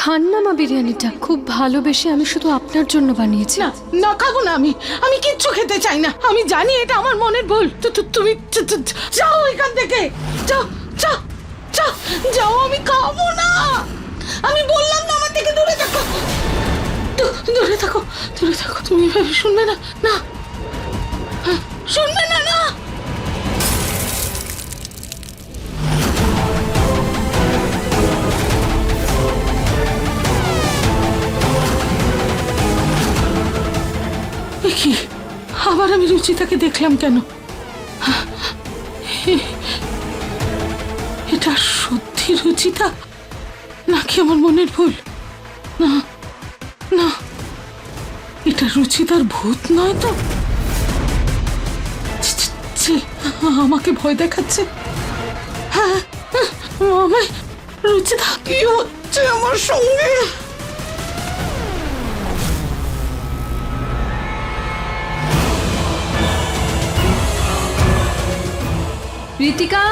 খান না মা বিরিয়ানিটা, খুব ভালোবেসে আমি শুধু আপনার জন্য বানিয়েছি। না না খাবো না, আমি কিচ্ছু খেতে চাই না। আমি জানি এটা আমার মনের ভুল। তুমি যাও এখান থেকে, যাও যাও যাও যাও, আমি খাবো না। আমি বললাম না আমার থেকে দূরে থাকো, দূরে থাকো, দূরে থাকো। তুমি এভাবে শুনবে না, না শুনবে না, না। কি আবার আমি রুচিতাকে দেখলাম কেন? এটা সত্যি রুচিতা নাকি আমার মনের ভুল? না না, এটা রুচিতার ভূত নয় তো? আমাকে ভয় দেখাচ্ছে। হ্যাঁ, আমায় রুচিতা, কি হচ্ছে আমার সঙ্গে? ঋতিকা,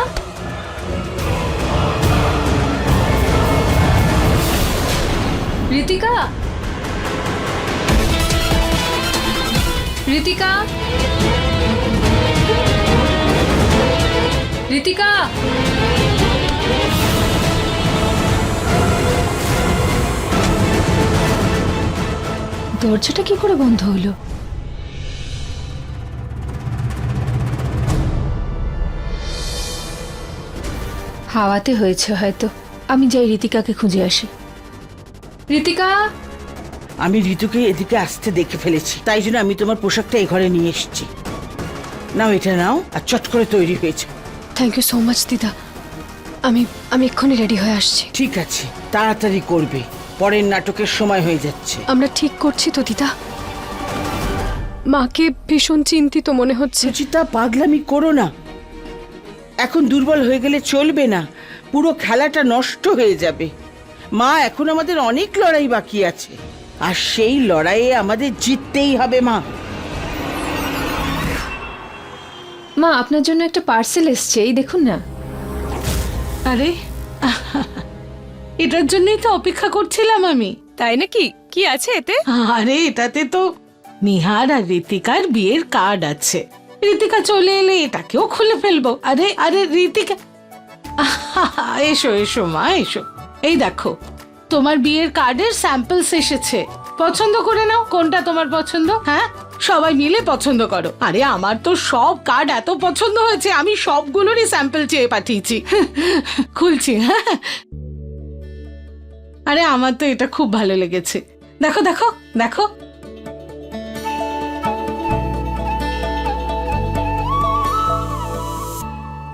ঋতিকা, ঋতিকা, ঋতিকা। দরজাটা কি করে বন্ধ হলো? হাওয়াতে হয়েছে হয়তো। আমি যাই ঋতিকাকে খুঁজে আসি। ঋতিকা, আমি ঋতুকে এদিকে আসতে দেখে ফেলেছি, তাই জন্য আমি তোমার পোশাকটা এই ঘরে নিয়ে এসেছি। নাও এটা নাও, আর চট করে তৈরি হয়েছে। থ্যাংক ইউ সো মাচ দিদা। আমি আমি এক্ষুনি রেডি হয়ে আসছি। ঠিক আছে, তাড়াতাড়ি করবে, পরের নাটকের সময় হয়ে যাচ্ছে। আমরা ঠিক করছি তো দিদা। মাকে ভীষণ চিন্তিত মনে হচ্ছে। সুচিতা, পাগলামি করো না। এখন দুর্বল হয়ে গেলে চলবে না, পুরো খেলাটা নষ্ট হয়ে যাবে। মা, এখন আমাদের অনেক লড়াই বাকি আছে, আর সেই লড়াইয়ে আমাদের জিততেই হবে। মা, মা আপনার জন্য একটা পার্সেল এসছে, এই দেখুন না। আরে এটার জন্যই তো অপেক্ষা করছিলাম আমি। তাই নাকি? কি আছে এতে? আরে এটাতে তো নিহার আর ঋতিকার বিয়ের কার্ড আছে। ঋতিকা চলে এলে এটাকেও খুলে ফেলবো। আরে আরে ঋতিকা, এসো এসো মা, এসো। এই দেখো, তোমার বিয়ের কার্ডের স্যাম্পলস এসেছে। পছন্দ করে নাও কোনটা তোমার পছন্দ। হ্যাঁ, সবাই মিলে পছন্দ করো। আরে আমার তো সব কার্ড এত পছন্দ হয়েছে, আমি সবগুলোরই স্যাম্পল চেয়ে পাঠিয়েছি। খুলছি। হ্যাঁ, আরে আমার তো এটা খুব ভালো লেগেছে। দেখো দেখো দেখো।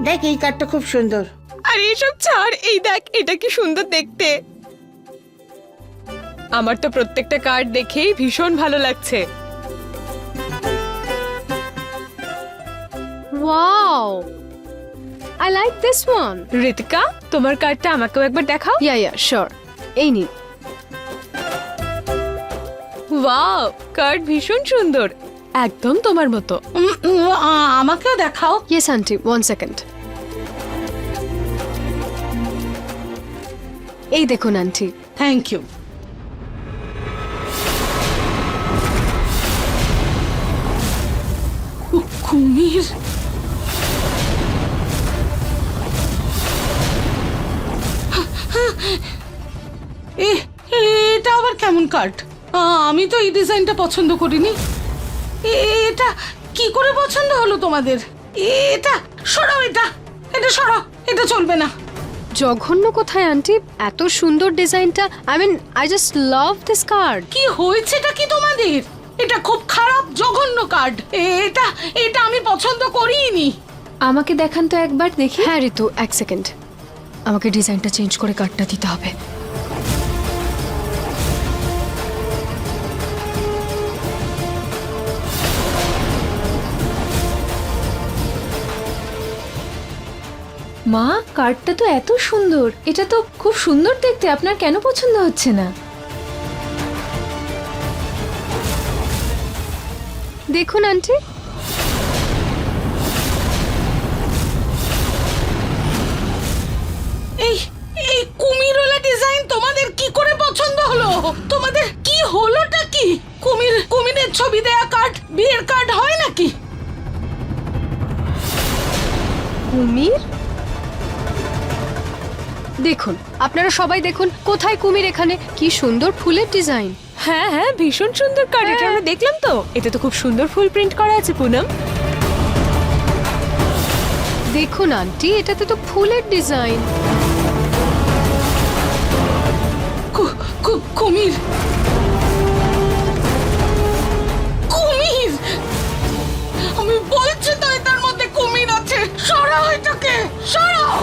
দেখ, এই কার্ডটা খুব সুন্দর। আরে এসব ছাড়, এই দেখ এটা কি সুন্দর দেখতে। আমার তো প্রত্যেকটা কার্ড দেখেই ভীষণ ভালো লাগছে। Wow, I like this one. Ritika, তোমার কার্ডটা আমাকেও একবার দেখাও। ইয়া শিওর, এই নিন। ওয়াও, কার্ড ভীষণ সুন্দর, একদম তোমার মতো। আমাকেও দেখাও। Yes aunty, 1 second. এই দেখুন আন্টি। Thank you. কুমির, এটা আবার কেমন কার্ড? আমি তো এই ডিজাইনটা পছন্দ করিনি। এটা কি করে পছন্দ হলো তোমাদের? এটা সরাও, এটা এটা সরাও, এটা চলবে না। জঘন্য কোথায় আন্টি? এত সুন্দর ডিজাইনটা। I mean, I just love this card. কি হয়েছেটা কি তোমাদের? এটা খুব খারাপ জঘন্য কার্ড। এটা এটা আমি পছন্দ করিনি। আমাকে দেখান তো একবার দেখি। হ্যাঁ ঋতু, 1 সেকেন্ড। আমাকে ডিজাইনটা চেঞ্জ করে কার্ডটা দিতে হবে। মা, কার্ডটা তো এত সুন্দর, এটা তো খুব সুন্দর দেখতে, আপনার কেন পছন্দ হচ্ছে না? দেখুন আন্টি। এই এই কুমিরওয়ালা ডিজাইন তোমাদের কি করে পছন্দ হলো? তোমাদের কি হলোটা কি? কুমিরের ছবি দেয়া কার্ড বিয়ের কার্ড হয় নাকি? কুমির? দেখুন, আপনারা সবাই দেখুন, কোথায় কুমির এখানে? কি সুন্দর ফুলের ডিজাইন। হ্যাঁ হ্যাঁ, ভীষণ সুন্দর কার্ড। এটা আমরা দেখলাম তো। এতে তো খুব সুন্দর ফুল প্রিন্ট করা আছে পুনম। দেখুন আন্টি, এটাতে তো ফুলের ডিজাইন। কুমির কুমির, আমি বলছি তো এটার মধ্যে কুমির আছে। সরাও এটাকে, সরাও।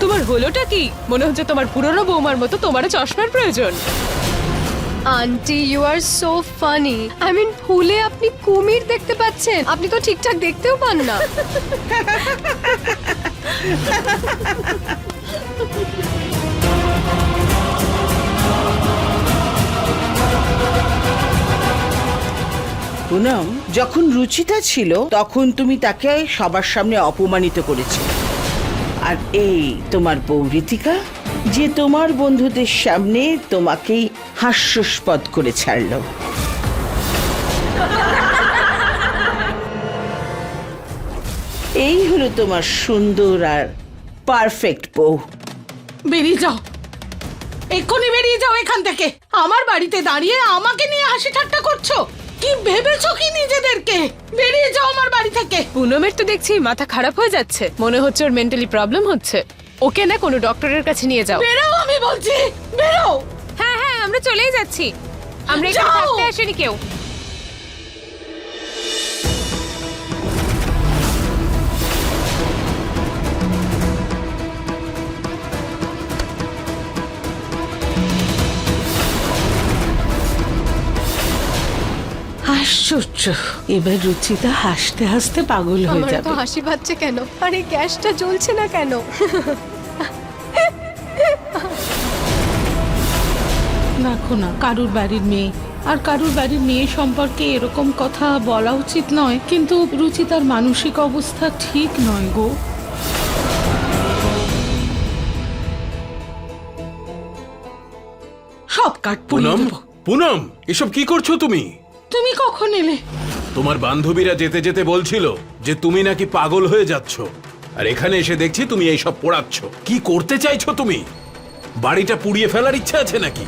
তোমার হলোটা কি? মনে হচ্ছে তোমার পুরনো বৌমার মতো তোমারও চশমার প্রয়োজন। Aunty, you are so funny. I mean, ফুলে আপনি কুমির দেখতে পাচ্ছেন? আপনি তো ঠিকঠাক দেখতেও পান না। পুনম, যখন রুচিতা ছিল তখন তুমি তাকে সবার সামনে অপমানিত করেছিলে। আর এই তোমার বউ ঋতিকা, যে তোমার বন্ধুদের সামনে তোমাকেই হাস্যাস্পদ করে ছাড়লো। এই হলো তোমার সুন্দর আর পারফেক্ট বউ। বেরিয়ে যাও, এক্ষুনি বেরিয়ে যাও এখান থেকে। আমার বাড়িতে দাঁড়িয়ে আমাকে নিয়ে হাসি ঠাট্টা করছো? কি ভেবেছো কি নিজেদেরকে? বেরিয়ে যাও আমার বাড়ি থেকে। পুনমের তো দেখছি মাথা খারাপ হয়ে যাচ্ছে। মনে হচ্ছে ওর মেন্টালি প্রবলেম হচ্ছে। ওকে না কোনো ডক্টরের কাছে নিয়ে যাও। বেরো, আমি বলছি বেরো। হ্যাঁ হ্যাঁ, আমরা চলেই যাচ্ছি। আমরা এখানে যাও। থাকতে আসিনি কেউ। আশ্চর্য, এবার রুচিতা হাসতে হাসতে পাগল হয়ে আমার যাবে। তো হাসি পাচ্ছে কেন? আরে গ্যাসটা জ্বলছে না কেন? দেখো না, কারুর বাড়ির মেয়ে আর কারুর বাড়ির মেয়ে সম্পর্কে এরকম কথা বলা উচিত নয়, কিন্তু রুচিতার মানসিক অবস্থা ঠিক নয় গো। সব কাট পুড়িয়ে পুনম, দেবো। পুনম, এসব কি করছো তুমি? তুমি কখন এলে? তোমার বান্ধবীরা যেতে যেতে বলছিল যে তুমি নাকি পাগল হয়ে যাচ্ছ, আর এখানে এসে দেখছি তুমি এইসব পোড়াচ্ছ। কি করতে চাইছো তুমি? বাড়িটা পুড়িয়ে ফেলার ইচ্ছা আছে নাকি?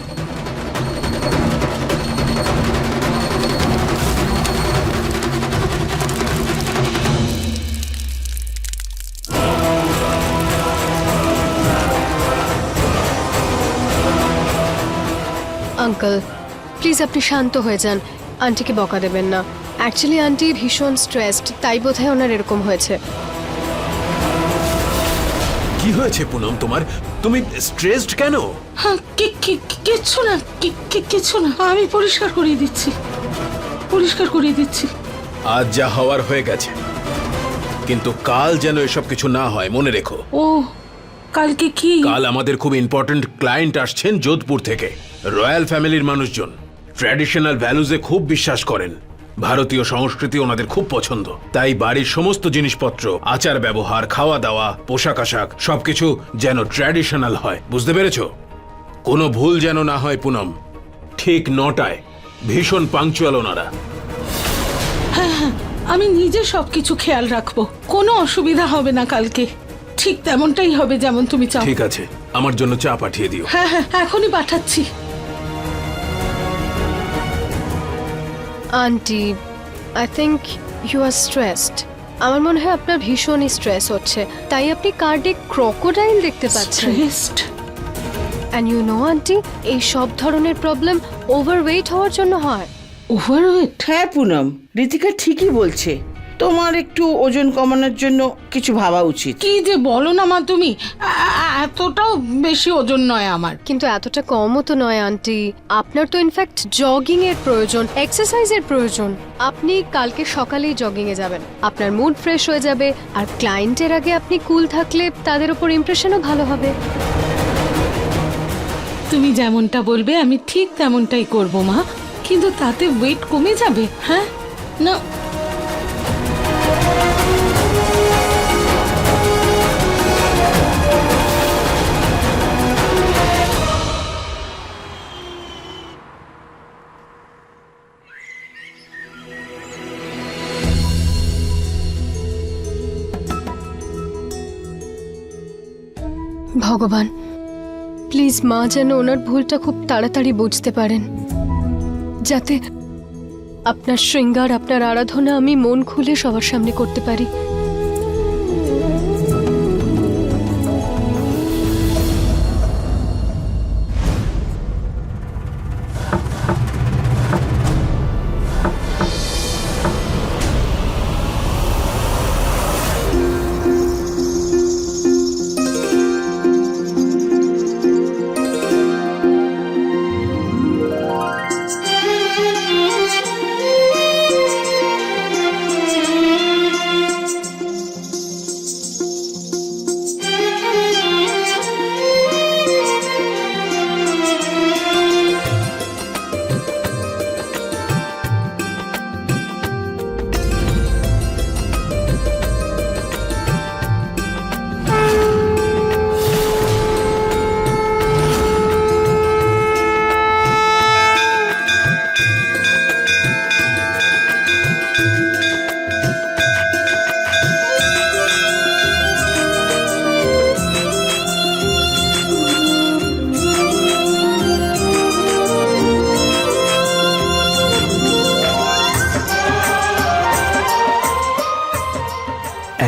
আঙ্কেল, প্লিজ আপনি শান্ত হয়ে যান। আন্টিকে বকা দেবেন না। অ্যাকচুয়ালি আন্টি ভীষণ স্ট্রেসড, তাই বোধহয় ওনার এরকম হয়েছে। কি হয়েছে পুনম তোমার? তুমি স্ট্রেসড কেন? হ্যাঁ, কিচ্ছু না, কিচ্ছু না। আমি পরিষ্কার করিয়ে দিচ্ছি, পরিষ্কার করিয়ে দিচ্ছি। আজ যা হওয়ার হয়ে গেছে, কিন্তু কাল যেন এসব কিছু না হয়, মনে রেখো। ও, কালকে কি? কাল আমাদের খুব ইম্পর্ট্যান্ট ক্লায়েন্ট আসছেন যোধপুর থেকে। রয়্যাল ফ্যামিলির মানুষজন ট্র্যাডিশনাল ভ্যালুজে খুব বিশ্বাস করেন। ভারতীয় সংস্কৃতি ওনাদের খুব পছন্দ। তাই বাড়ির সমস্ত জিনিসপত্র, আচার ব্যবহার, খাওয়া দাওয়া, পোশাক আশাক সবকিছু যেন ট্র্যাডিশনাল হয়। বুঝতে পেরেছো? কোনো ভুল যেন না হয় পুনম। ঠিক 9টায়, ভীষণ পাংচুয়াল ওনারা। আমি নিজে সবকিছু খেয়াল রাখবো, কোনো অসুবিধা হবে না কালকে। ঠিক তেমনটাই হবে যেমন তুমি চাও। ঠিক আছে, আমার জন্য চা পাঠিয়ে দিও। হ্যাঁ হ্যাঁ, এখনই পাঠাচ্ছি। Aunty, I think you are stressed. আমার মনে হয় আপনার ভীষণই স্ট্রেস হচ্ছে, তাই আপনি কার্ডে ক্রোকোডাইল দেখতে পাচ্ছেন। Stressed? And you know aunty, এই সব ধরনের প্রবলেম ওভারওয়েট হওয়ার জন্য হয়। ওভারওয়েট? হ্যাঁ পুনম, ঋতিকা ঠিকই বলছে। তোমার একটু ওজন কমানোর জন্য কিছু ভাবা উচিত। কি যে বলো না মা তুমি, এতটাও বেশি ওজন নয় আমার। কিন্তু এতটা কমও তো নয় আন্টি, আপনার তো ইনফ্যাক্ট জগিং এর প্রয়োজন, এক্সারসাইজের প্রয়োজন। আপনি কালকে সকালেই জগিং এ যাবেন, আপনার মুড ফ্রেশ হয়ে যাবে, আর ক্লায়েন্টের আগে আপনি কুল থাকলে তাদের উপর ইমপ্রেশনও ভালো হবে। তুমি যেমনটা বলবে আমি ঠিক তেমনটাই করব মা, কিন্তু তাতে ওয়েট কমে যাবে? হ্যাঁ না, ভগবান, প্লিজ মা যেন ওনার ভুলটা খুব তাড়াতাড়ি বুঝতে পারেন, যাতে আপনার শৃঙ্গার, আপনার আরাধনা আমি মন খুলে সবার সামনে করতে পারি।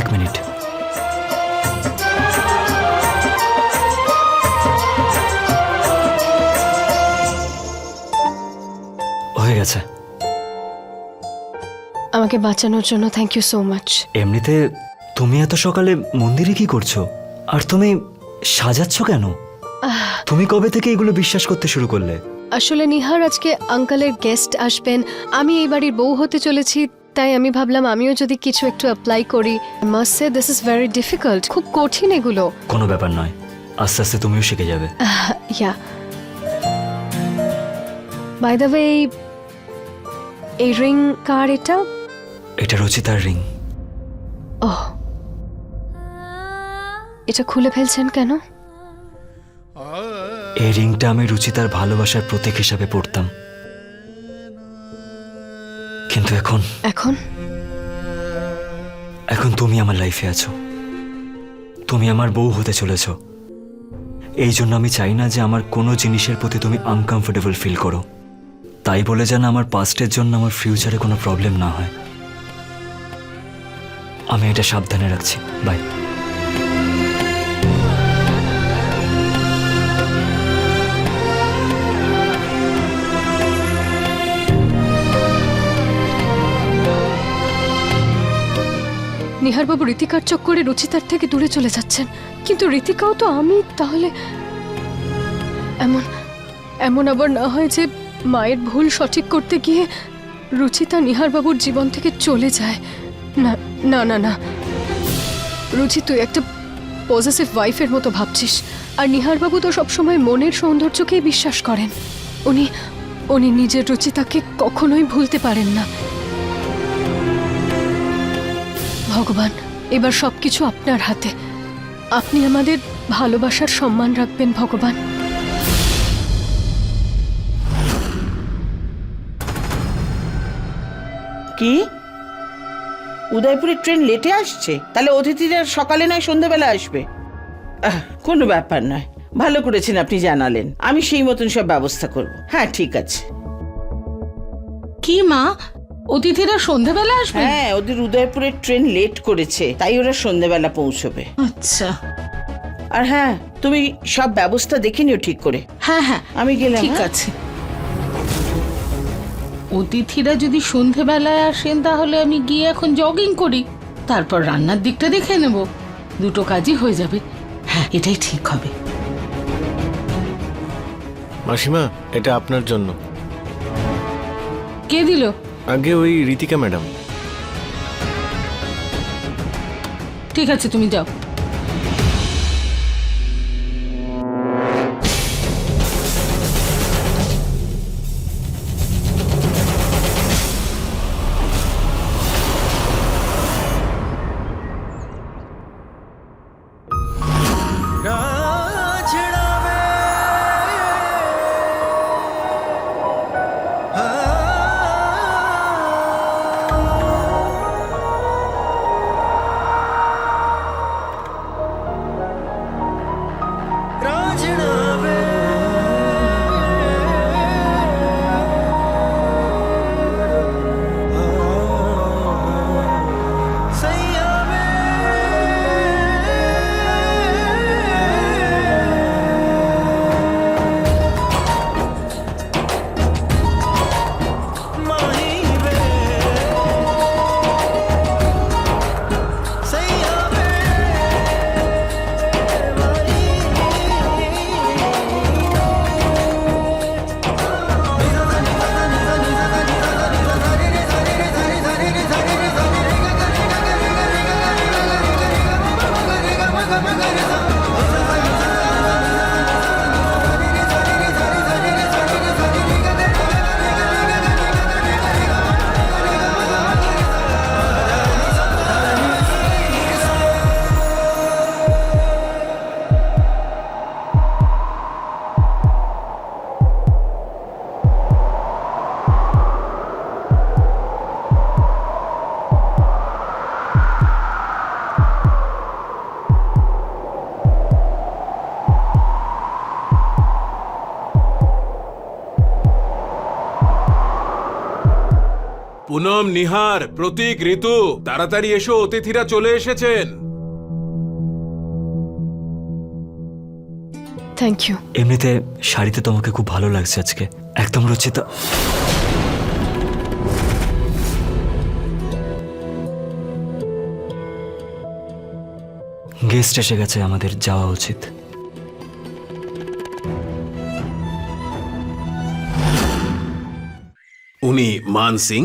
এক মিনিট। হয়ে গেছে। আমাকে বাঁচানোর জন্য থ্যাংক ইউ সো মাচ। এমনিতে তুমি এত সকালে মন্দিরে কি করছো? আর তুমি সাজাচ্ছ কেন? তুমি কবে থেকে এগুলো বিশ্বাস করতে শুরু করলে? আসলে নিহার আজকে আঙ্কেলের গেস্ট আসবেন, আমি এই বাড়ির বউ হতে চলেছি, তাই আমি ভাবলাম আমিও যদি কিছু একটু অ্যাপ্লাই করি। Must say this is very difficult, খুব কঠিন এগুলো। কোনো ব্যাপার নয়, আস্তে আস্তে তুমিও শিখে যাবে। ইয়া, বাই দ্য ওয়ে, এই রিং কার? এটা রচিতার রিং। ওহ, এটা খুলে ফেলছেন কেন? এই রিংটা আমি রুচিতার ভালোবাসার প্রতীক হিসাবে পড়তাম, কিন্তু এখন এখন এখন তুমি আমার লাইফে আছো, তুমি আমার বউ হতে চলেছো। এই জন্য আমি চাই না যে আমার কোনো জিনিসের প্রতি তুমি আনকমফোর্টেবল ফিল করো। তাই বলে যেন আমার পাস্টের জন্য আমার ফিউচারে কোনো প্রবলেম না হয়। আমি এটা সাবধানে রাখছি। বাই। নিহারবাবু ঋতিকার চক্করে রুচিতার থেকে দূরে চলে যাচ্ছেন, কিন্তু ঋতিকাও তো আমি। তাহলে এমন এমন আবার না হয় যে মায়ের ভুল সঠিক করতে গিয়ে রুচিতা নিহারবাবুর জীবন থেকে চলে যায়। না না না না, রুচি তুই একটা পজিটিভ ওয়াইফের মতো ভাবছিস, আর নিহারবাবু তো সবসময় মনের সৌন্দর্যকেই বিশ্বাস করেন। উনি উনি নিজের রুচিতাকে কখনোই ভুলতে পারেন না। ভগবান, এবার সবকিছু আপনার হাতে, আপনি আমাদের ভালোবাসার সম্মান রাখবেন ভগবান। কি উদয়পুরের ট্রেন লেটে আসছে? তাহলে অতিথিরা সকালে নয় সন্ধ্যাবেলা আসবে? কোনো ব্যাপার নয়, ভালো করেছেন আপনি জানালেন, আমি সেই মতন সব ব্যবস্থা করব। হ্যাঁ ঠিক আছে। কি মা, অতিথিরা সন্ধ্যাবেলা আসবে? হ্যাঁ, ওদের উদয়পুরের ট্রেন লেট করেছে, তাই ওরা সন্ধ্যাবেলা পৌঁছবে। আচ্ছা। আর হ্যাঁ, তুমি সব ব্যবস্থা দেখে নিও ঠিক করে। হ্যাঁ হ্যাঁ, আমি গেলাম। ঠিক হ্যাঁ? আছে। অতিথিরা যদি সন্ধেবেলায় আসেন তাহলে আমি গিয়ে এখন জগিং করি, তারপর রান্নার দিকটা দেখে নেব। দুটো কাজই হয়ে যাবে। হ্যাঁ, এটাই ঠিক হবে। মাসিমা, এটা আপনার জন্য। কে দিল? আগে ওই রীতিকা ম্যাডাম। ঠিক আছে, তুমি যাও। পুনম, নিহার, প্রতীক, ঋতু, তাড়াতাড়ি এসো, অতিথিরা চলে এসেছেন। Thank you. এমনিতে শাড়িতে তোমাকে খুব ভালো লাগছে আজকে, একদম রচিতা। গেস্ট এসে গেছে, আমাদের যাওয়া উচিত। উনি মান সিং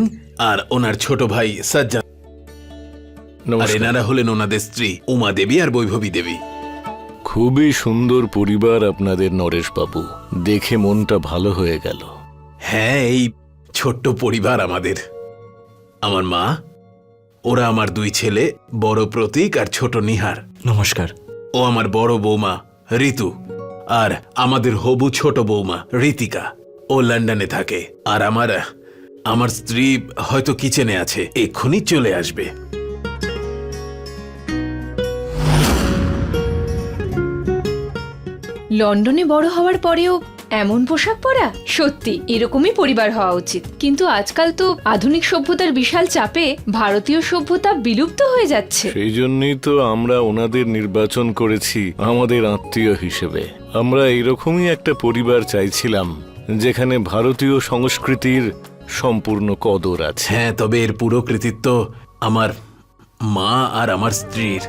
আর ওনার ছোট ভাই সজ্জাদ, আর নমস্কার। এনারা হলেন ওনাদের স্ত্রী উমা দেবী আর বৈভবী দেবী। খুবই সুন্দর পরিবার আপনাদের, নরেশ বাবু। দেখে মনটা ভালো হয়ে গেল। হ্যাঁ, এই ছোট্ট পরিবার আমাদের। আমার মা, ওরা আমার দুই ছেলে, বড় প্রতীক আর ছোট নিহার। নমস্কার। ও আমার বড় বৌমা ঋতু, আর আমাদের হবু ছোট বৌমা রীতিকা। ও লন্ডনে থাকে। আর আমার স্ত্রী হয়তো কিচেনে আছে, এক্ষুনি চলে আসবে। লন্ডনে বড় হওয়ার পরেও এমন পোশাক পরা, সত্যি এরকমই পরিবার হওয়া উচিত। কিন্তু আজকাল তো আধুনিক সভ্যতার বিশাল চাপে ভারতীয় সভ্যতা বিলুপ্ত হয়ে যাচ্ছে। সেই জন্যই তো আমরা ওনাদের নির্বাচন করেছি আমাদের আত্মীয় হিসেবে। আমরা এরকমই একটা পরিবার চাইছিলাম যেখানে ভারতীয় সংস্কৃতির সম্পূর্ণ কদর আছে। হ্যাঁ, তবে এর পুরো কৃতিত্ব আমার মা আর আমার স্ত্রীর।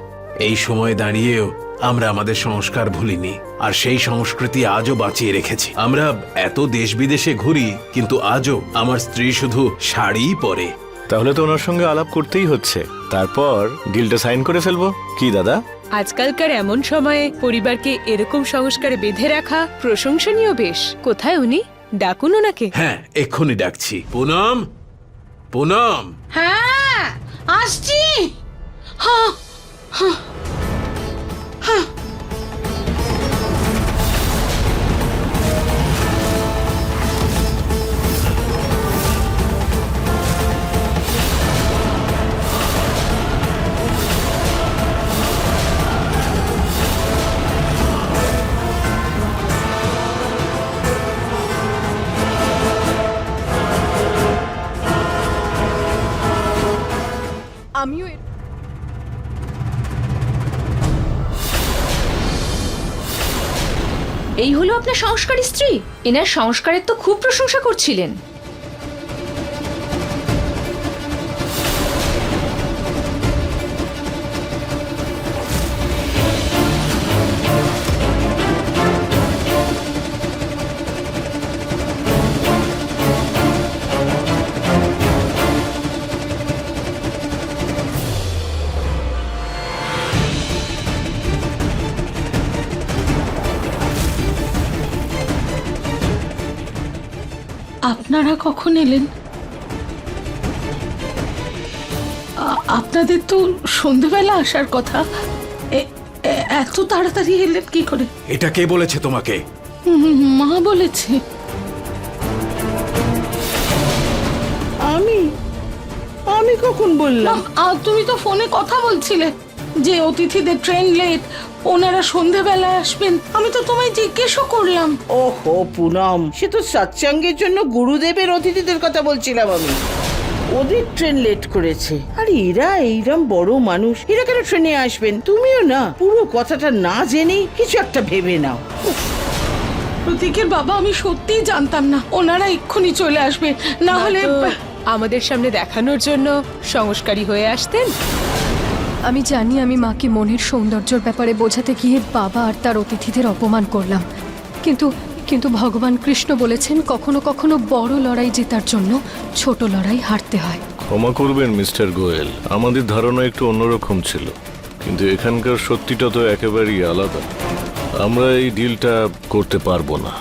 এই সময় দাঁড়িয়েও আমরা আমাদের সংস্কার ভুলিনি, আর সেই সংস্কৃতি আজও বাঁচিয়ে রেখেছি। আমরা এত দেশ বিদেশে ঘুরি, কিন্তু আজও আমার স্ত্রী শুধু শাড়িই পরে। তাহলে তো ওনার সঙ্গে আলাপ করতেই হচ্ছে। তারপর ডিলটা সাইন করে ফেলবো, কি দাদা? আজকালকার এমন সময়ে পরিবারকে এরকম সংস্কারে বেঁধে রাখা প্রশংসনীয় বেশ। কোথায় উনি? ডাকুন ওনাকে। হ্যাঁ, এক্ষুনি ডাকছি। পুনম, পুনম। হ্যাঁ, আসছি। আমিও এই হলো আপনার সংস্কারী স্ত্রী। এনার সংস্কারের তো খুব প্রশংসা করছিলেন। আপনারা কখন এলেন? আপনাদের তো সন্ধেবেলা আসার কথা। এত তাড়াতাড়ি এলেন কি করে? এটা কে বলেছে তোমাকে? মা বলেছে। আমি কখন বললাম? তুমি তো ফোনে কথা বলছিলে যে অতিথিদের ট্রেন লেট, ওনারা সন্ধেবেলায় আসবেন। আমি তো তোমায় জিজ্ঞেসও করলাম। ওহো পুনম, সে তো সৎসঙ্গের জন্য গুরুদেবের অতিথিদের কথা বলছিলাম আমি। ওদের ট্রেন লেট করেছে। আর এরা এইরকম বড় মানুষ, এরা কেন ট্রেনে আসবেন? তুমিও না পুরো কথাটা না জেনেই কিছু একটা ভেবে নাও। প্রতীকের বাবা, আমি সত্যিই জানতাম না ওনারা এক্ষুনি চলে আসবে, না হলে আমাদের সামনে দেখানোর জন্য সংস্কারী হয়ে আসতেন। আমি জানি আমি মাকে মনের সৌন্দর্যের ব্যাপারে বোঝাতে গিয়ে বাবা আর তার অতিথিদের অপমান করলাম, কিন্তু কিন্তু ভগবান কৃষ্ণ বলেছেন কখনো কখনো বড় লড়াই জেতার জন্য ছোট লড়াই হারতে হয়। ক্ষমা করবেন মিস্টার গোয়েল, আমাদের ধারণা একটু অন্যরকম ছিল, কিন্তু এখানকার সত্যিটা তো একেবারেই আলাদা। আমরা এই ডিলটা করতে পারবো না।